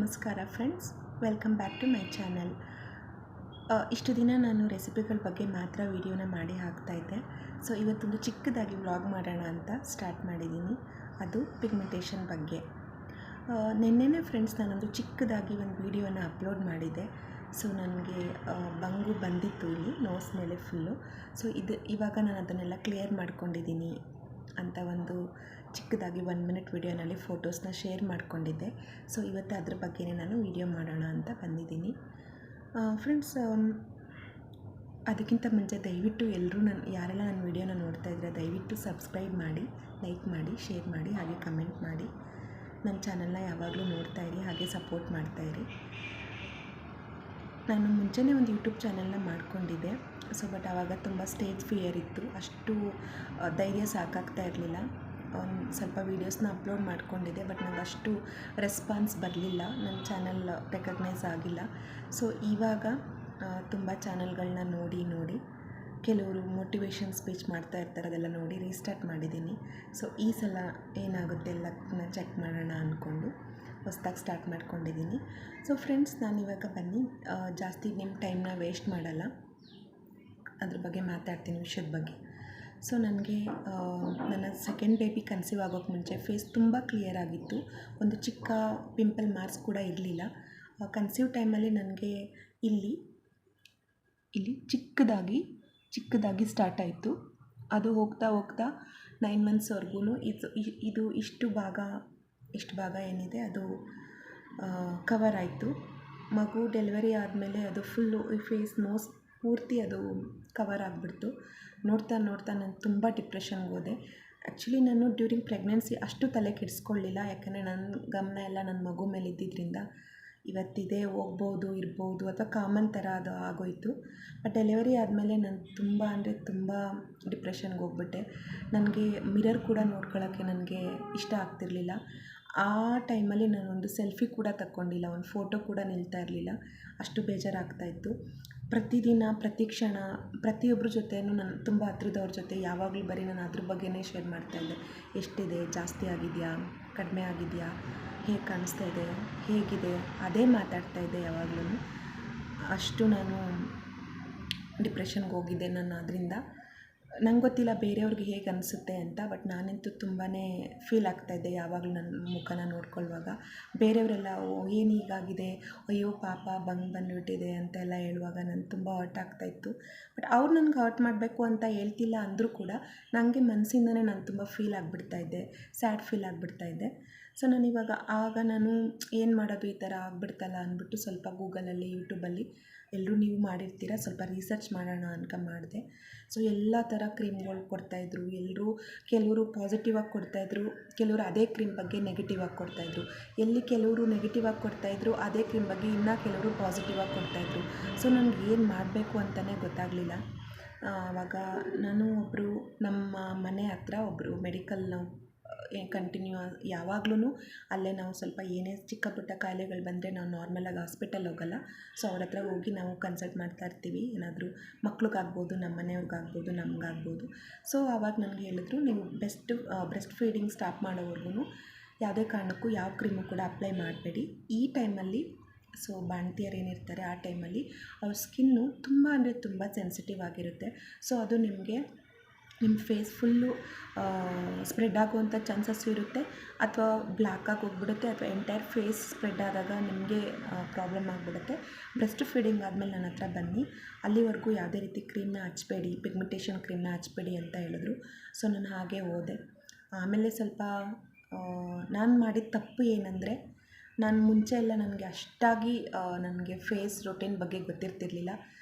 ನಮಸ್ಕಾರ friends, welcome back to my channel. ಇಷ್ಟು ದಿನ ನಾನು ರೆಸಿಪಿಗಳ ಬಗ್ಗೆ ಮಾತ್ರ ವಿಡಿಯೋನ ಮಾಡಿ ಹಾಕ್ತಾಯಿದ್ದೆ. ಸೊ ಇವತ್ತೊಂದು ಚಿಕ್ಕದಾಗಿ ವ್ಲಾಗ್ ಮಾಡೋಣ ಅಂತ ಸ್ಟಾರ್ಟ್ ಮಾಡಿದ್ದೀನಿ. ಅದು ಪಿಗ್ಮೆಂಟೇಷನ್ ಬಗ್ಗೆ. ನಿನ್ನೆನೇ ಫ್ರೆಂಡ್ಸ್ ನಾನೊಂದು ಚಿಕ್ಕದಾಗಿ ಒಂದು ವಿಡಿಯೋನ ಅಪ್ಲೋಡ್ ಮಾಡಿದ್ದೆ. ಸೊ ನನಗೆ ಬಂಗು ಬಂದಿತ್ತು ಇಲ್ಲಿ ನೋಸ್ ಮೇಲೆ ಫುಲ್ಲು. ಸೊ ಇವಾಗ ನಾನು ಅದನ್ನೆಲ್ಲ ಕ್ಲಿಯರ್ ಮಾಡ್ಕೊಂಡಿದ್ದೀನಿ ಅಂತ ಒಂದು ಚಿಕ್ಕದಾಗಿ 1 ಮಿನಿಟ್ ವಿಡಿಯೋನಲ್ಲಿ ಫೋಟೋಸ್ನ ಶೇರ್ ಮಾಡ್ಕೊಂಡಿದ್ದೆ. ಸೊ ಇವತ್ತು ಅದ್ರ ಬಗ್ಗೆನೇ ನಾನು ವಿಡಿಯೋ ಮಾಡೋಣ ಅಂತ ಬಂದಿದ್ದೀನಿ. ಫ್ರೆಂಡ್ಸ್, ಅದಕ್ಕಿಂತ ಮುಂಚೆ ದಯವಿಟ್ಟು ಎಲ್ಲರೂ ಯಾರೆಲ್ಲ ನನ್ನ ವಿಡಿಯೋನ ನೋಡ್ತಾ ಇದ್ದರೆ ದಯವಿಟ್ಟು ಸಬ್ಸ್ಕ್ರೈಬ್ ಮಾಡಿ, ಲೈಕ್ ಮಾಡಿ, ಶೇರ್ ಮಾಡಿ, ಹಾಗೆ ಕಮೆಂಟ್ ಮಾಡಿ. ನನ್ನ ಚಾನಲ್ನ ಯಾವಾಗಲೂ ನೋಡ್ತಾಯಿರಿ, ಹಾಗೆ ಸಪೋರ್ಟ್ ಮಾಡ್ತಾಯಿರಿ. ನಾನು ಮುಂಚೆನೇ ಒಂದು ಯೂಟ್ಯೂಬ್ ಚಾನಲ್ನ ಮಾಡ್ಕೊಂಡಿದ್ದೆ. ಸೊ ಬಟ್ ಆವಾಗ ತುಂಬ ಸ್ಟೇಜ್ ಫಿಯರ್ ಇತ್ತು, ಅಷ್ಟು ಧೈರ್ಯ ಸಾಕಾಗ್ತಾ ಇರಲಿಲ್ಲ. ಒಂದು ಸ್ವಲ್ಪ ವೀಡಿಯೋಸ್ನ ಅಪ್ಲೋಡ್ ಮಾಡ್ಕೊಂಡಿದ್ದೆ, ಬಟ್ ನನಗೆ ಅಷ್ಟು ರೆಸ್ಪಾನ್ಸ್ ಬರಲಿಲ್ಲ, ನನ್ನ ಚಾನಲ್ ರೆಕಗ್ನೈಸ್ ಆಗಿಲ್ಲ. ಸೊ ಇವಾಗ ತುಂಬ ಚಾನಲ್ಗಳನ್ನ ನೋಡಿ ಕೆಲವರು ಮೋಟಿವೇಶನ್ ಸ್ಪೀಚ್ ಮಾಡ್ತಾ ಇರ್ತಾರೆ, ಅದೆಲ್ಲ ನೋಡಿ ರೀಸ್ಟಾರ್ಟ್ ಮಾಡಿದ್ದೀನಿ. ಸೊ ಈ ಸಲ ಏನಾಗುತ್ತೆ ಎಲ್ಲದನ್ನ ಚೆಕ್ ಮಾಡೋಣ ಅಂದ್ಕೊಂಡು ಹೊಸದಾಗಿ ಸ್ಟಾರ್ಟ್ ಮಾಡ್ಕೊಂಡಿದ್ದೀನಿ. ಸೊ ಫ್ರೆಂಡ್ಸ್, ನಾನಿವಾಗ ಬನ್ನಿ ಜಾಸ್ತಿ ನಿಮ್ಮ ಟೈಮ್ನ ವೇಸ್ಟ್ ಮಾಡಲ್ಲ, ಅದ್ರ ಬಗ್ಗೆ ಮಾತಾಡ್ತೀನಿ, ವಿಷಯದ ಬಗ್ಗೆ. ಸೊ ನನಗೆ ನನ್ನ ಸೆಕೆಂಡ್ ಬೇಬಿ ಕನ್ಸೀವ್ ಆಗೋಕ್ಕೆ ಮುಂಚೆ ಫೇಸ್ ತುಂಬ ಕ್ಲಿಯರ್ ಆಗಿತ್ತು, ಒಂದು ಚಿಕ್ಕ ಪಿಂಪಲ್ ಮಾರ್ಕ್ಸ್ ಕೂಡ ಇರಲಿಲ್ಲ. ಕನ್ಸೀವ್ ಟೈಮಲ್ಲಿ ನನಗೆ ಇಲ್ಲಿ ಚಿಕ್ಕದಾಗಿ ಸ್ಟಾರ್ಟ್ ಆಯಿತು. ಅದು ಹೋಗ್ತಾ 9 ಮಂತ್ಸ್ವರೆಗೂ ಇದು ಇಷ್ಟು ಭಾಗ ಏನಿದೆ ಅದು ಕವರ್ ಆಯಿತು. ಮಗು ಡೆಲಿವರಿ ಆದಮೇಲೆ ಅದು ಫುಲ್ಲು ಫೇಸ್ ನೋಸ್ ಪೂರ್ತಿ ಅದು ಕವರ್ ಆಗಿಬಿಡ್ತು. ನೋಡ್ತಾ ನಾನು ತುಂಬ ಡಿಪ್ರೆಷನ್ಗೆ ಹೋದೆ. ಆ್ಯಕ್ಚುಲಿ ನಾನು ಡ್ಯೂರಿಂಗ್ ಪ್ರೆಗ್ನೆನ್ಸಿ ಅಷ್ಟು ತಲೆ ಕೆಡಿಸ್ಕೊಳ್ಳಿಲ್ಲ, ಯಾಕಂದರೆ ನನ್ನ ಗಮನ ಎಲ್ಲ ನನ್ನ ಮಗು ಮೇಲೆ ಇದ್ದಿದ್ದರಿಂದ ಇವತ್ತಿದೆ ಹೋಗ್ಬೋದು ಇರ್ಬೋದು ಅಥವಾ ಕಾಮನ್ ಥರ ಅದು ಆಗೋಯಿತು. ಬಟ್ ಡೆಲಿವರಿ ಆದಮೇಲೆ ನಾನು ತುಂಬ ಡಿಪ್ರೆಷನ್ಗೆ ಹೋಗ್ಬಿಟ್ಟೆ. ನನಗೆ ಮಿರರ್ ಕೂಡ ನೋಡ್ಕೊಳ್ಳೋಕ್ಕೆ ನನಗೆ ಇಷ್ಟ ಆಗ್ತಿರಲಿಲ್ಲ. ಆ ಟೈಮಲ್ಲಿ ನಾನೊಂದು ಸೆಲ್ಫಿ ಕೂಡ ತಗೊಂಡಿಲ್ಲ, ಒಂದು ಫೋಟೋ ಕೂಡ ನಿಲ್ತಾ ಇರಲಿಲ್ಲ, ಅಷ್ಟು ಬೇಜಾರಾಗ್ತಾಯಿತ್ತು. ಪ್ರತಿದಿನ ಪ್ರತಿ ಕ್ಷಣ ಪ್ರತಿಯೊಬ್ಬರ ಜೊತೆಯೂ ನಾನು ತುಂಬ ಹತ್ರದವ್ರ ಜೊತೆ ಯಾವಾಗಲೂ ಬರೀ ನಾನು ಅದ್ರ ಬಗ್ಗೆನೇ ಶೇರ್ ಮಾಡ್ತಾಯಿದ್ದೆ. ಎಷ್ಟಿದೆ, ಜಾಸ್ತಿ ಆಗಿದೆಯಾ, ಕಡಿಮೆ ಆಗಿದೆಯಾ, ಹೇಗೆ ಕಾಣಿಸ್ತಾ ಇದೆ, ಹೇಗಿದೆ, ಅದೇ ಮಾತಾಡ್ತಾಯಿದ್ದೆ ಯಾವಾಗಲೂ. ಅಷ್ಟು ನಾನು ಡಿಪ್ರೆಷನ್ಗೆ ಹೋಗಿದ್ದೆ ನಾನು ಅದರಿಂದ. ನಂಗೆ ಗೊತ್ತಿಲ್ಲ ಬೇರೆಯವ್ರಿಗೆ ಹೇಗೆ ಅನಿಸುತ್ತೆ ಅಂತ, ಬಟ್ ನಾನಂತೂ ತುಂಬಾ ಫೀಲ್ ಆಗ್ತಾಯಿದ್ದೆ ಯಾವಾಗಲೂ ನನ್ನ ಮುಖನ ನೋಡ್ಕೊಳ್ಳುವಾಗ. ಬೇರೆಯವರೆಲ್ಲ ಏನು ಹೀಗಾಗಿದೆ, ಅಯ್ಯೋ ಪಾಪ ಬಂದುಬಿಟ್ಟಿದೆ ಅಂತೆಲ್ಲ ಹೇಳುವಾಗ ನನಗೆ ತುಂಬ ಹರ್ಟ್ ಆಗ್ತಾಯಿತ್ತು. ಬಟ್ ಅವ್ರು ನನಗೆ ಹರ್ಟ್ ಮಾಡಬೇಕು ಅಂತ ಹೇಳ್ತಿಲ್ಲ ಅಂದರೂ ಕೂಡ ನನಗೆ ಮನಸ್ಸಿಂದನೇ ನಾನು ತುಂಬ ಫೀಲ್ ಆಗಿಬಿಡ್ತಾಯಿದ್ದೆ, ಸ್ಯಾಡ್ ಫೀಲ್ ಆಗಿಬಿಡ್ತಾಯಿದ್ದೆ. ಸೊ ನಾನು ಏನು ಮಾಡೋದು, ಈ ಥರ ಆಗಿಬಿಡ್ತಲ್ಲ ಅಂದ್ಬಿಟ್ಟು ಸ್ವಲ್ಪ ಗೂಗಲಲ್ಲಿ, ಯೂಟ್ಯೂಬಲ್ಲಿ ಎಲ್ಲರೂ ನೀವು ಮಾಡಿರ್ತೀರ, ಸ್ವಲ್ಪ ರಿಸರ್ಚ್ ಮಾಡೋಣ ಮಾಡಿದೆ. ಸೊ ಎಲ್ಲ ಥರ ಕ್ರೀಮ್ಗಳು ಕೊಡ್ತಾಯಿದ್ರು ಎಲ್ಲರೂ. ಕೆಲವರು ಪಾಸಿಟಿವ್ ಆಗಿ ಕೊಡ್ತಾಯಿದ್ರು, ಕೆಲವರು ಅದೇ ಕ್ರೀಮ್ ಬಗ್ಗೆ ನೆಗೆಟಿವ್ ಆಗಿ ಕೊಡ್ತಾಯಿದ್ರು. ಕೆಲವರು ನೆಗೆಟಿವ್ ಆಗಿ ಕೊಡ್ತಾಯಿದ್ರು, ಅದೇ ಕ್ರೀಮ್ ಬಗ್ಗೆ ಇನ್ನೂ ಕೆಲವರು ಪಾಸಿಟಿವ್ ಆಗಿ ಕೊಡ್ತಾಯಿದ್ರು. ಸೊ ನನಗೆ ಏನು ಮಾಡಬೇಕು ಅಂತಲೇ ಗೊತ್ತಾಗಲಿಲ್ಲ. ಆವಾಗ ನಾನು ನಮ್ಮ ಮನೆ ಹತ್ರ ಒಬ್ಬರು ಮೆಡಿಕಲ್ ಕಂಟಿನ್ಯೂ ಯಾವಾಗಲೂ ಅಲ್ಲೇ ನಾವು ಸ್ವಲ್ಪ ಏನೇ ಚಿಕ್ಕ ಪುಟ್ಟ ಕಾಯಿಲೆಗಳು ಬಂದರೆ ನಾವು ನಾರ್ಮಲಾಗಿ ಹಾಸ್ಪಿಟಲ್ ಹೋಗಲ್ಲ. ಸೊ ಅವ್ರ ಹತ್ರ ಹೋಗಿ ನಾವು ಕನ್ಸಲ್ಟ್ ಮಾಡ್ತಾ ಇರ್ತೀವಿ, ಏನಾದರೂ ಮಕ್ಳಿಗಾಗ್ಬೋದು, ನಮ್ಮ ಮನೆಯವ್ರಿಗಾಗ್ಬೋದು, ನಮಗಾಗ್ಬೋದು. ಸೊ ಆವಾಗ ನನಗೆ ಹೇಳಿದ್ರು, ನೀವು ಬ್ರೆಸ್ಟ್ ಫೀಡಿಂಗ್ ಸ್ಟಾಪ್ ಮಾಡೋವರೆಗೂ ಯಾವುದೇ ಕಾರಣಕ್ಕೂ ಯಾವ ಕ್ರೀಮು ಕೂಡ ಅಪ್ಲೈ ಮಾಡಬೇಡಿ. ಈ ಟೈಮಲ್ಲಿ ಸೊ ಬಾಣ್ತಿಯರು ಏನಿರ್ತಾರೆ ಆ ಟೈಮಲ್ಲಿ ಅವ್ರ ಸ್ಕಿನ್ನು ತುಂಬ ಸೆನ್ಸಿಟಿವ್ ಆಗಿರುತ್ತೆ. ಸೊ ಅದು ನಿಮ್ಮ ಫೇಸ್ ಫುಲ್ಲು ಸ್ಪ್ರೆಡ್ ಆಗುವಂಥ ಚಾನ್ಸಸ್ಸು ಇರುತ್ತೆ, ಅಥವಾ ಬ್ಲ್ಯಾಕಾಗಿ ಹೋಗ್ಬಿಡುತ್ತೆ, ಅಥವಾ ಎಂಟೈರ್ ಫೇಸ್ ಸ್ಪ್ರೆಡ್ ಆದಾಗ ನಿಮಗೆ ಪ್ರಾಬ್ಲಮ್ ಆಗಿಬಿಡುತ್ತೆ. ಬ್ರೆಸ್ಟ್ ಫೀಡಿಂಗ್ ಆದಮೇಲೆ ನನ್ನ ಹತ್ರ ಬನ್ನಿ, ಅಲ್ಲಿವರೆಗೂ ಯಾವುದೇ ರೀತಿ ಕ್ರೀಮ್ನ ಹಚ್ಬೇಡಿ, ಪಿಗ್ಮೆಂಟೇಷನ್ ಕ್ರೀಮ್ನ ಹಚ್ಬೇಡಿ ಅಂತ ಹೇಳಿದ್ರು. ಸೊ ನಾನು ಹಾಗೆ ಹೋದೆ. ಆಮೇಲೆ ಸ್ವಲ್ಪ ನಾನು ಮಾಡಿದ ತಪ್ಪು ಏನಂದರೆ, ನಾನು ಮುಂಚೆ ಎಲ್ಲ ನನಗೆ ಅಷ್ಟಾಗಿ ನನಗೆ ಫೇಸ್ ರೊಟೀನ್ ಬಗ್ಗೆ ಗೊತ್ತಿರ್ತಿರ್ಲಿಲ್ಲ.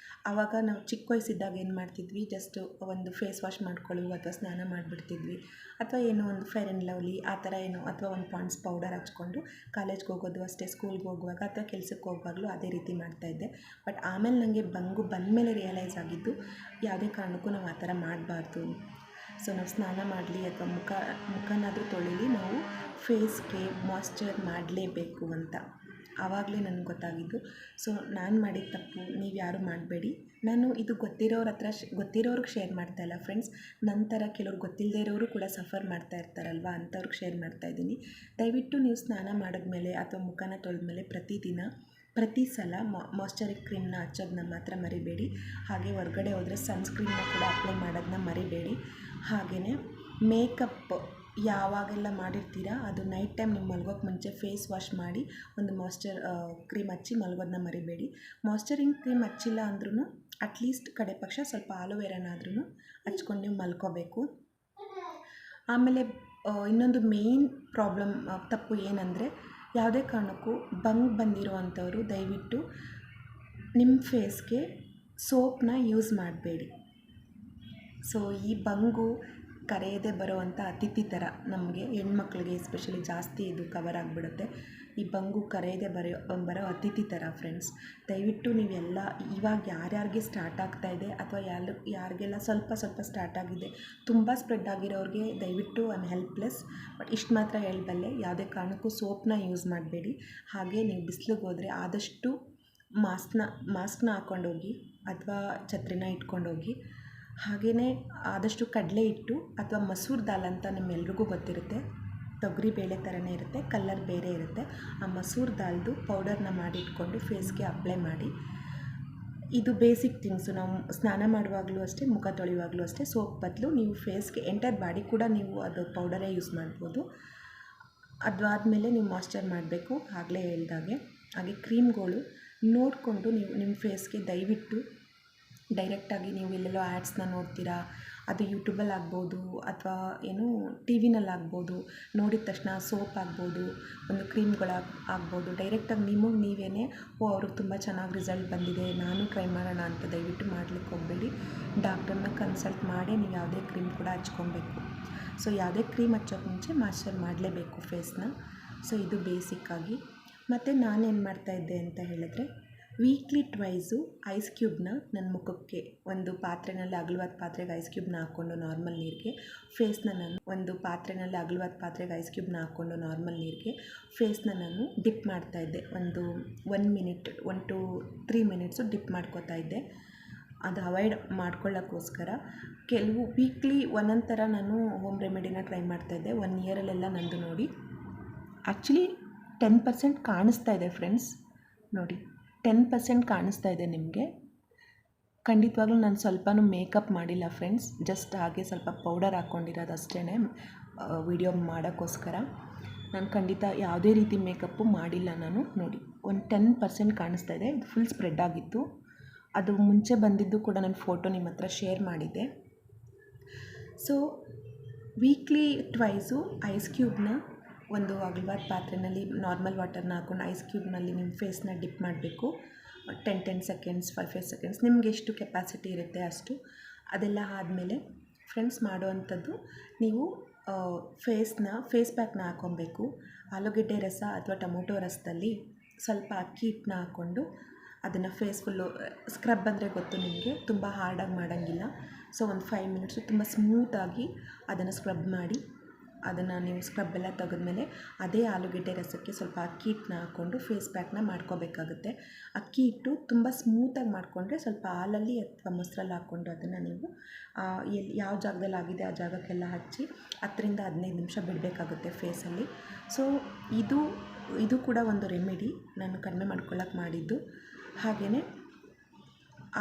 ಆವಾಗ ನಾವು ಚಿಕ್ಕ ವಯಸ್ಸಿದ್ದಾಗ ಏನು ಮಾಡ್ತಿದ್ವಿ, ಜಸ್ಟ್ ಒಂದು ಫೇಸ್ ವಾಶ್ ಮಾಡ್ಕೊಳ್ಳಿ ಅಥವಾ ಸ್ನಾನ ಮಾಡಿಬಿಡ್ತಿದ್ವಿ, ಅಥವಾ ಏನೋ ಒಂದು ಫೇರ್ ಆ್ಯಂಡ್ ಲವ್ಲಿ ಆ ಥರ ಏನೋ, ಅಥವಾ ಒಂದು ಪಾಂಡ್ಸ್ ಪೌಡರ್ ಹಚ್ಕೊಂಡು ಕಾಲೇಜ್ಗೆ ಹೋಗೋದು ಅಷ್ಟೇ, ಸ್ಕೂಲ್ಗೆ ಹೋಗುವಾಗ ಅಥವಾ ಕೆಲ್ಸಕ್ಕೆ ಹೋಗುವಾಗಲೂ ಅದೇ ರೀತಿ ಮಾಡ್ತಾಯಿದ್ದೆ. ಬಟ್ ಆಮೇಲೆ ನನಗೆ ಬಂದಮೇಲೆ ರಿಯಲೈಸ್ ಆಗಿದ್ದು, ಯಾವುದೇ ಕಾರಣಕ್ಕೂ ನಾವು ಆ ಥರ ಮಾಡಬಾರ್ದು. ಸೊ ನಾವು ಸ್ನಾನ ಮಾಡಲಿ ಅಥವಾ ಮುಖನಾದರೂ ತೊಳೀಲಿ, ನಾವು ಫೇಸ್ಗೆ ಮಾಯ್ಶ್ಚರ್ ಮಾಡಲೇಬೇಕು ಅಂತ. ಆವಾಗಲೇ ನನಗೆ ಗೊತ್ತಾಗಿದ್ದು. ಸೊ ನಾನು ಮಾಡಿದ ತಪ್ಪು ನೀವು ಯಾರು ಮಾಡಬೇಡಿ. ನಾನು ಇದು ಗೊತ್ತಿರೋರ ಹತ್ರ ಗೊತ್ತಿರೋರ್ಗೆ ಶೇರ್ ಮಾಡ್ತಾಯಿಲ್ಲ ಫ್ರೆಂಡ್ಸ್. ನಂತರ ಕೆಲವ್ರು ಗೊತ್ತಿಲ್ಲದೇ ಇರೋರು ಕೂಡ ಸಫರ್ ಮಾಡ್ತಾ ಇರ್ತಾರಲ್ವ, ಅಂಥವ್ರಿಗೆ ಶೇರ್ ಮಾಡ್ತಾಯಿದ್ದೀನಿ. ದಯವಿಟ್ಟು ನೀವು ಸ್ನಾನ ಮಾಡಿದ್ಮೇಲೆ ಅಥವಾ ಮುಖನ ತೊಳೆದ್ಮೇಲೆ ಪ್ರತಿ ಸಲ ಮಾಯ್ಶ್ಚರೈಸರ್ ಕ್ರೀಮ್ನ ಹಚ್ಚೋದನ್ನ ಮಾತ್ರ ಮರಿಬೇಡಿ. ಹಾಗೆ ಹೊರಗಡೆ ಹೋದರೆ ಸನ್ಸ್ಕ್ರೀನ್ನ ಕೂಡ ಅಪ್ಲೈ ಮಾಡೋದನ್ನ ಮರಿಬೇಡಿ. ಹಾಗೆಯೇ ಮೇಕಪ್ ಯಾವಾಗೆಲ್ಲ ಮಾಡಿರ್ತೀರ ಅದು ನೈಟ್ ಟೈಮ್ ನೀವು ಮಲ್ಗೋಕ್ಕೆ ಮುಂಚೆ ಫೇಸ್ ವಾಶ್ ಮಾಡಿ ಒಂದು ಮಾಯ್ಶ್ಚರ್ ಕ್ರೀಮ್ ಹಚ್ಚಿ ಮಲ್ಗೋದನ್ನ ಮರಿಬೇಡಿ. ಮಾಯ್ಶ್ಚರಿಂಗ್ ಕ್ರೀಮ್ ಹಚ್ಚಿಲ್ಲ ಅಂದ್ರೂ ಅಟ್ಲೀಸ್ಟ್ ಕಡೆ ಪಕ್ಷ ಸ್ವಲ್ಪ ಆಲೋವೆರಾನಾದ್ರೂ ಹಚ್ಕೊಂಡು ನೀವು ಮಲ್ಕೋಬೇಕು. ಆಮೇಲೆ ಇನ್ನೊಂದು ಮೇಯ್ನ್ ಪ್ರಾಬ್ಲಮ್ ತಪ್ಪು ಏನಂದರೆ, ಯಾವುದೇ ಕಾರಣಕ್ಕೂ ಬಂದಿರೋ ಅಂಥವರು ದಯವಿಟ್ಟು ನಿಮ್ಮ ಫೇಸ್ಗೆ ಸೋಪ್ನ ಯೂಸ್ ಮಾಡಬೇಡಿ. ಸೊ ಈ ಬಂಗು ಕರೆಯದೆ ಬರೋವಂಥ ಅತಿಥಿ ಥರ ನಮಗೆ ಹೆಣ್ಮಕ್ಳಿಗೆ ಎಸ್ಪೆಷಲಿ ಜಾಸ್ತಿ ಇದು ಕವರ್ ಆಗಿಬಿಡುತ್ತೆ. ಈ ಬಂಗು ಕರೆಯದೆ ಬರೋ ಅತಿಥಿ ಥರ ಫ್ರೆಂಡ್ಸ್. ದಯವಿಟ್ಟು ನೀವೆಲ್ಲ ಇವಾಗ ಯಾರ್ಯಾರಿಗೆ ಸ್ಟಾರ್ಟ್ ಆಗ್ತಾಯಿದೆ ಅಥವಾ ಯಾರಿಗೆಲ್ಲ ಸ್ವಲ್ಪ ಸ್ಟಾರ್ಟ್ ಆಗಿದೆ, ತುಂಬ ಸ್ಪ್ರೆಡ್ ಆಗಿರೋರಿಗೆ ದಯವಿಟ್ಟು ಐ ಆಮ್ ಹೆಲ್ಪ್ಲೆಸ್. ಬಟ್ ಇಷ್ಟು ಮಾತ್ರ ಹೇಳಬಲ್ಲೆ, ಯಾವುದೇ ಕಾರಣಕ್ಕೂ ಸೋಪ್ನ ಯೂಸ್ ಮಾಡಬೇಡಿ. ಹಾಗೆ ನೀವು ಬಿಸಿಲಿಗೆ ಹೋದರೆ ಆದಷ್ಟು ಮಾಸ್ಕ್ನ ಹಾಕ್ಕೊಂಡೋಗಿ ಅಥವಾ ಛತ್ರಿನ ಇಟ್ಕೊಂಡೋಗಿ. ಹಾಗೆಯೇ ಆದಷ್ಟು ಕಡಲೆ ಹಿಟ್ಟು ಅಥವಾ ಮಸೂರ್ ದಾಲ್ ಅಂತ ನಿಮ್ಮೆಲ್ರಿಗೂ ಗೊತ್ತಿರುತ್ತೆ, ತೊಗರಿ ಬೇಳೆ ಥರನೇ ಇರುತ್ತೆ, ಕಲ್ಲರ್ ಬೇರೆ ಇರುತ್ತೆ. ಆ ಮಸೂರ್ ದಾಲ್ದು ಪೌಡರ್ನ ಮಾಡಿ ಇಟ್ಕೊಂಡು ಫೇಸ್ಗೆ ಅಪ್ಲೈ ಮಾಡಿ. ಇದು ಬೇಸಿಕ್ ಥಿಂಗ್ಸು. ನಾವು ಸ್ನಾನ ಮಾಡುವಾಗಲೂ ಅಷ್ಟೇ, ಮುಖ ತೊಳೆಯುವಾಗಲೂ ಅಷ್ಟೇ ಸೋಪ್ ಬದಲು ನೀವು ಫೇಸ್ಗೆ ಎಂಟೈರ್ ಬಾಡಿ ಕೂಡ ನೀವು ಅದು ಪೌಡರೇ ಯೂಸ್ ಮಾಡ್ಬೋದು. ಅದಾದಮೇಲೆ ನೀವು ಮಾಯ್ಶ್ಚರ್ ಮಾಡಬೇಕು ಆಗಲೇ ಹೇಳ್ದಾಗೆ. ಹಾಗೆ ಕ್ರೀಮ್ಗಳು ನೋಡಿಕೊಂಡು ನೀವು ನಿಮ್ಮ ಫೇಸ್ಗೆ ದಯವಿಟ್ಟು ಡೈರೆಕ್ಟಾಗಿ ನೀವು ಎಲ್ಲೆಲ್ಲೋ ಆ್ಯಡ್ಸ್ನ ನೋಡ್ತೀರಾ, ಅದು ಯೂಟ್ಯೂಬಲ್ಲಿ ಆಗ್ಬೋದು ಅಥವಾ ಟಿ ವಿನಲ್ಲಾಗ್ಬೋದು, ನೋಡಿದ ತಕ್ಷಣ ಸೋಪ್ ಆಗ್ಬೋದು, ಒಂದು ಆಗ್ಬೋದು, ಡೈರೆಕ್ಟಾಗಿ ನೀವೇ ಅವ್ರಿಗೆ ತುಂಬ ಚೆನ್ನಾಗಿ ರಿಸಲ್ಟ್ ಬಂದಿದೆ, ನಾನು ಟ್ರೈ ಮಾಡೋಣ ಅಂತ ದಯವಿಟ್ಟು ಮಾಡಲಿಕ್ಕೆ ಹೋಗಬೇಡಿ. ಡಾಕ್ಟರ್ನ ಕನ್ಸಲ್ಟ್ ಮಾಡಿ ನೀವು ಯಾವುದೇ ಕ್ರೀಮ್ ಕೂಡ ಹಚ್ಕೊಬೇಕು. ಸೊ ಯಾವುದೇ ಕ್ರೀಮ್ ಹಚ್ಚೋಕ್ಕೆ ಮುಂಚೆ ಮಾಯ್ಶ್ಚರ್ ಮಾಡಲೇಬೇಕು ಫೇಸ್ನ. ಸೊ ಇದು ಬೇಸಿಕ್ಕಾಗಿ. ಮತ್ತು ನಾನೇನು ಮಾಡ್ತಾಯಿದ್ದೆ ಅಂತ ಹೇಳಿದ್ರೆ, ವೀಕ್ಲಿ ಟ್ವೈಸು ಐಸ್ ಕ್ಯೂಬ್ನ ನನ್ನ ಮುಖಕ್ಕೆ ಒಂದು ಪಾತ್ರೆಯಲ್ಲಿ ಅಗಲವಾದ ಪಾತ್ರೆಗೆ ಐಸ್ ಕ್ಯೂಬ್ನ ಹಾಕ್ಕೊಂಡು ನಾರ್ಮಲ್ ನೀರಿಗೆ ಫೇಸ್ನ ನಾನು ನಾರ್ಮಲ್ ನೀರಿಗೆ ಫೇಸ್ನ ನಾನು ಡಿಪ್ ಮಾಡ್ತಾಯಿದ್ದೆ. ಒಂದು 1 ಮಿನಿಟ್ 1 to 3 ಮಿನಿಟ್ಸು ಡಿಪ್ ಮಾಡ್ಕೋತಾ ಇದ್ದೆ. ಅದು ಅವಾಯ್ಡ್ ಮಾಡ್ಕೊಳ್ಳೋಕ್ಕೋಸ್ಕರ ವೀಕ್ಲಿ ಒಂದೊಂದು ಥರ ನಾನು ಹೋಮ್ ರೆಮಿಡಿನ ಟ್ರೈ ಮಾಡ್ತಾಯಿದ್ದೆ. 1 ಇಯರಲ್ಲೆಲ್ಲ ನಂದು ನೋಡಿ ಆ್ಯಕ್ಚುಲಿ 10% ಕಾಣಿಸ್ತಾ ಇದೆ ಫ್ರೆಂಡ್ಸ್. ನೋಡಿ 10% ಕಾಣಿಸ್ತಾ ಇದೆ ನಿಮಗೆ. ಖಂಡಿತವಾಗ್ಲೂ ನಾನು ಸ್ವಲ್ಪನೂ ಮೇಕಪ್ ಮಾಡಿಲ್ಲ ಫ್ರೆಂಡ್ಸ್, ಜಸ್ಟ್ ಹಾಗೆ ಸ್ವಲ್ಪ ಪೌಡರ್ ಹಾಕ್ಕೊಂಡಿರೋದು ಅಷ್ಟೇ ವಿಡಿಯೋ ಮಾಡೋಕ್ಕೋಸ್ಕರ. ನಾನು ಖಂಡಿತ ಯಾವುದೇ ರೀತಿ ಮೇಕಪ್ಪು ಮಾಡಿಲ್ಲ ನಾನು. ನೋಡಿ ಒಂದು 10% ಕಾಣಿಸ್ತಾ ಇದೆ. ಇದು ಫುಲ್ ಸ್ಪ್ರೆಡ್ ಆಗಿತ್ತು. ಅದು ಮುಂಚೆ ಬಂದಿದ್ದು ಕೂಡ ನಾನು ಫೋಟೋ ನಿಮ್ಮ ಹತ್ರ ಶೇರ್ ಮಾಡಿದ್ದೆ. ಸೊ ವೀಕ್ಲಿ ಟ್ವೈಸು ಐಸ್ ಕ್ಯೂಬ್ನ ಒಂದು ಅಗಲವಾದ ಪಾತ್ರೆಯಲ್ಲಿ ನಾರ್ಮಲ್ ವಾಟರ್ನ ಹಾಕ್ಕೊಂಡು ಐಸ್ ಕ್ಯೂಬ್ನಲ್ಲಿ ನಿಮ್ಮ ಫೇಸ್ನ ಡಿಪ್ ಮಾಡಬೇಕು. 10 ಸೆಕೆಂಡ್ಸ್ 5 ಸೆಕೆಂಡ್ಸ್ ನಿಮಗೆ ಎಷ್ಟು ಕೆಪಾಸಿಟಿ ಇರುತ್ತೆ ಅಷ್ಟು. ಅದೆಲ್ಲ ಆದಮೇಲೆ ಫ್ರೆಂಡ್ಸ್ ಮಾಡುವಂಥದ್ದು, ನೀವು ಫೇಸ್ ಪ್ಯಾಕ್ನ ಹಾಕ್ಕೊಬೇಕು. ಆಲೂಗೆಡ್ಡೆ ರಸ ಅಥವಾ ಟೊಮೊಟೊ ರಸದಲ್ಲಿ ಸ್ವಲ್ಪ ಅಕ್ಕಿ ಹಿಟ್ಟನ್ನ ಹಾಕ್ಕೊಂಡು ಅದನ್ನು ಫೇಸ್ ಫುಲ್ಲು ಸ್ಕ್ರಬ್ ಅಂದರೆ ಗೊತ್ತು ನಿಮಗೆ, ತುಂಬ ಹಾರ್ಡಾಗಿ ಮಾಡೋಂಗಿಲ್ಲ. ಸೊ ಒಂದು 5 ಮಿನಿಟ್ಸು ತುಂಬ ಸ್ಮೂತಾಗಿ ಅದನ್ನು ಸ್ಕ್ರಬ್ ಮಾಡಿ, ಅದನ್ನು ನೀವು ಸ್ಕ್ರಬ್ ಎಲ್ಲ ತೆಗೆದ್ಮೇಲೆ ಅದೇ ಆಲೂಗೆಡ್ಡೆ ರಸಕ್ಕೆ ಸ್ವಲ್ಪ ಅಕ್ಕಿ ಹಿಟ್ಟನ್ನ ಹಾಕ್ಕೊಂಡು ಫೇಸ್ ಪ್ಯಾಕ್ನ ಮಾಡ್ಕೋಬೇಕಾಗುತ್ತೆ. ಅಕ್ಕಿ ಹಿಟ್ಟು ತುಂಬ ಸ್ಮೂತಾಗಿ ಮಾಡಿಕೊಂಡ್ರೆ ಸ್ವಲ್ಪ ಹಾಲಲ್ಲಿ ಅಥವಾ ಮೊಸರಲ್ಲಿ ಹಾಕ್ಕೊಂಡು ಅದನ್ನು ನೀವು ಯಾವ ಜಾಗದಲ್ಲಿ ಆಗಿದೆ ಆ ಜಾಗಕ್ಕೆಲ್ಲ ಹಚ್ಚಿ 10 to 15 ನಿಮಿಷ ಬಿಡಬೇಕಾಗುತ್ತೆ ಫೇಸಲ್ಲಿ. ಸೊ ಇದು ಕೂಡ ಒಂದು ರೆಮಿಡಿ ನಾನು ಕಡಿಮೆ ಮಾಡ್ಕೊಳ್ಳೋಕೆ ಮಾಡಿದ್ದು. ಹಾಗೆಯೇ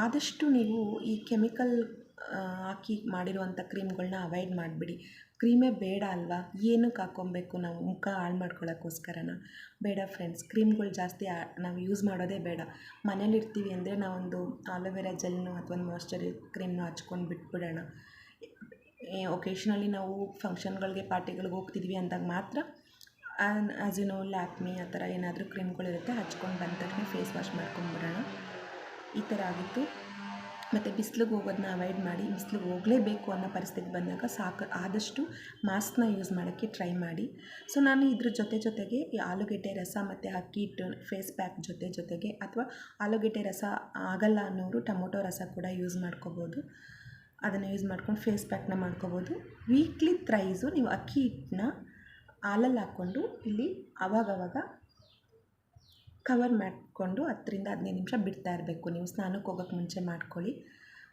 ಆದಷ್ಟು ನೀವು ಈ ಕೆಮಿಕಲ್ ಹಾಕಿ ಮಾಡಿರುವಂಥ ಕ್ರೀಮ್ಗಳನ್ನ ಅವಾಯ್ಡ್ ಮಾಡಿಬಿಡಿ. ಕ್ರೀಮೇ ಬೇಡ ಅಲ್ವಾ, ಏನಕ್ಕೆ ಹಾಕ್ಕೊಬೇಕು ನಾವು ಮುಖ ಹಾಳು ಮಾಡ್ಕೊಳ್ಳೋಕ್ಕೋಸ್ಕರನ? ಬೇಡ ಫ್ರೆಂಡ್ಸ್, ಕ್ರೀಮ್ಗಳು ಜಾಸ್ತಿ ನಾವು ಯೂಸ್ ಮಾಡೋದೇ ಬೇಡ. ಮನೇಲಿರ್ತೀವಿ ಅಂದರೆ ನಾವೊಂದು ಆಲೋವೆರಾ ಜೆಲ್ನು ಅಥವಾ ಒಂದು ಮಾಯ್ಶ್ಚರೈಸರ್ ಕ್ರೀಮ್ನ ಹಚ್ಕೊಂಡು ಬಿಟ್ಬಿಡೋಣ. ಒಕೇಶ್ನಲಿ ನಾವು ಫಂಕ್ಷನ್ಗಳಿಗೆ ಪಾರ್ಟಿಗಳಿಗೆ ಹೋಗ್ತಿದ್ವಿ ಅಂದಾಗ ಮಾತ್ರ ಆ್ಯಸ್ ಯು ನೋ ಲ್ಯಾಕ್ಮಿ ಆ ಥರ ಏನಾದರೂ ಕ್ರೀಮ್ಗಳಿರುತ್ತೆ, ಹಚ್ಕೊಂಡು ಬಂದ ತಕ್ಷಣ ಫೇಸ್ ವಾಶ್ ಮಾಡ್ಕೊಂಡ್ಬಿಡೋಣ. ಈ ಥರ ಆಗಿತ್ತು. ಮತ್ತು ಬಿಸಿಲಿಗೆ ಹೋಗೋದನ್ನ ಅವಾಯ್ಡ್ ಮಾಡಿ. ಬಿಸಿಲಿಗೆ ಹೋಗಲೇಬೇಕು ಅನ್ನೋ ಪರಿಸ್ಥಿತಿ ಬಂದಾಗ ಆದಷ್ಟು ಮಾಸ್ಕ್ನ ಯೂಸ್ ಮಾಡೋಕ್ಕೆ ಟ್ರೈ ಮಾಡಿ. ಸೊ ನಾನು ಇದ್ರ ಜೊತೆಗೆ ಈ ಆಲೂಗೆಡ್ಡೆ ರಸ ಮತ್ತು ಅಕ್ಕಿ ಹಿಟ್ಟು ಫೇಸ್ ಪ್ಯಾಕ್ ಜೊತೆಗೆ ಅಥವಾ ಆಲೂಗೆಡ್ಡೆ ರಸ ಆಗಲ್ಲ ಅನ್ನೋರು ಟೊಮೊಟೊ ರಸ ಕೂಡ ಯೂಸ್ ಮಾಡ್ಕೋಬೋದು. ಅದನ್ನು ಯೂಸ್ ಮಾಡ್ಕೊಂಡು ಫೇಸ್ ಪ್ಯಾಕ್ನ ಮಾಡ್ಕೋಬೋದು. ವೀಕ್ಲಿ ಥ್ರೈಸು ನೀವು ಅಕ್ಕಿ ಹಿಟ್ಟನ್ನ ಹಾಲಲ್ಲಿ ಹಾಕ್ಕೊಂಡು ಇಲ್ಲಿ ಆವಾಗವಾಗ ಕವರ್ ಮಾಡಿಕೊಂಡು 10-15 ನಿಮಿಷ ಬಿಡ್ತಾ ಇರಬೇಕು. ನೀವು ಸ್ನಾನಕ್ಕೆ ಹೋಗೋಕ್ಕೆ ಮುಂಚೆ ಮಾಡ್ಕೊಳ್ಳಿ.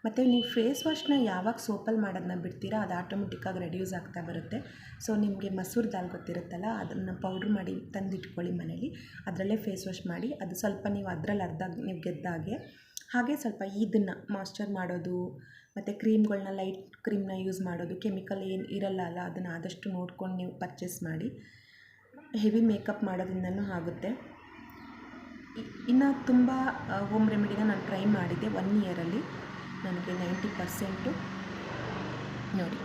ಮತ್ತು ನೀವು ಫೇಸ್ ವಾಶ್ನ ಯಾವಾಗ ಸೋಪಲ್ಲಿ ಮಾಡೋದನ್ನ ಬಿಡ್ತೀರಾ ಅದು ಆಟೋಮೆಟಿಕ್ಕಾಗಿ ರೆಡ್ಯೂಸ್ ಆಗ್ತಾ ಬರುತ್ತೆ. ಸೊ ನಿಮಗೆ ಮಸೂರ್ ದಾಲ್ ಗೊತ್ತಿರುತ್ತಲ್ಲ, ಅದನ್ನು ಪೌಡ್ರ್ ಮಾಡಿ ತಂದಿಟ್ಕೊಳ್ಳಿ ಮನೇಲಿ. ಅದರಲ್ಲೇ ಫೇಸ್ ವಾಶ್ ಮಾಡಿ, ಅದು ಸ್ವಲ್ಪ ನೀವು ಅದರಲ್ಲಿ ಅರ್ಧ ನೀವು ಗೆದ್ದಾಗೆ ಹಾಗೆ ಸ್ವಲ್ಪ ಇದನ್ನು ಮಾಯ್ಶ್ಚರ್ ಮಾಡೋದು ಮತ್ತು ಕ್ರೀಮ್ಗಳನ್ನ, ಲೈಟ್ ಕ್ರೀಮ್ನ ಯೂಸ್ ಮಾಡೋದು, ಕೆಮಿಕಲ್ ಏನು ಇರಲ್ಲ ಅಲ್ಲ, ಅದನ್ನು ಆದಷ್ಟು ನೋಡ್ಕೊಂಡು ನೀವು ಪರ್ಚೇಸ್ ಮಾಡಿ. ಹೆವಿ ಮೇಕಪ್ ಮಾಡೋದ್ರಿಂದನೂ ಆಗುತ್ತೆ. ಇನ್ನು ತುಂಬ ಹೋಮ್ ರೆಮಿಡಿನ ನಾನು ಟ್ರೈ ಮಾಡಿದ್ದೆ 1 ಇಯರಲ್ಲಿ. ನನಗೆ 90% ನೋಡಿ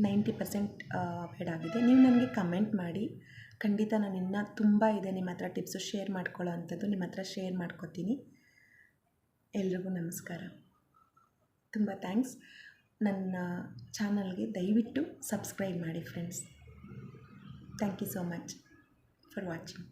90% ಅವಾಯ್ಡ್ ಆಗಿದೆ. ನೀವು ನನಗೆ ಕಮೆಂಟ್ ಮಾಡಿ, ಖಂಡಿತ ನಾನು ಇನ್ನೂ ತುಂಬ ಇದೆ ನಿಮ್ಮ ಹತ್ರ ಟಿಪ್ಸು ಶೇರ್ ಮಾಡ್ಕೊಳ್ಳೋ ಅಂಥದ್ದು, ನಿಮ್ಮ ಹತ್ರ ಶೇರ್ ಮಾಡ್ಕೋತೀನಿ. ಎಲ್ರಿಗೂ ನಮಸ್ಕಾರ, ತುಂಬ ಥ್ಯಾಂಕ್ಸ್. ನನ್ನ ಚಾನಲ್ಗೆ ದಯವಿಟ್ಟು ಸಬ್ಸ್ಕ್ರೈಬ್ ಮಾಡಿ friends. Thank you so much for watching.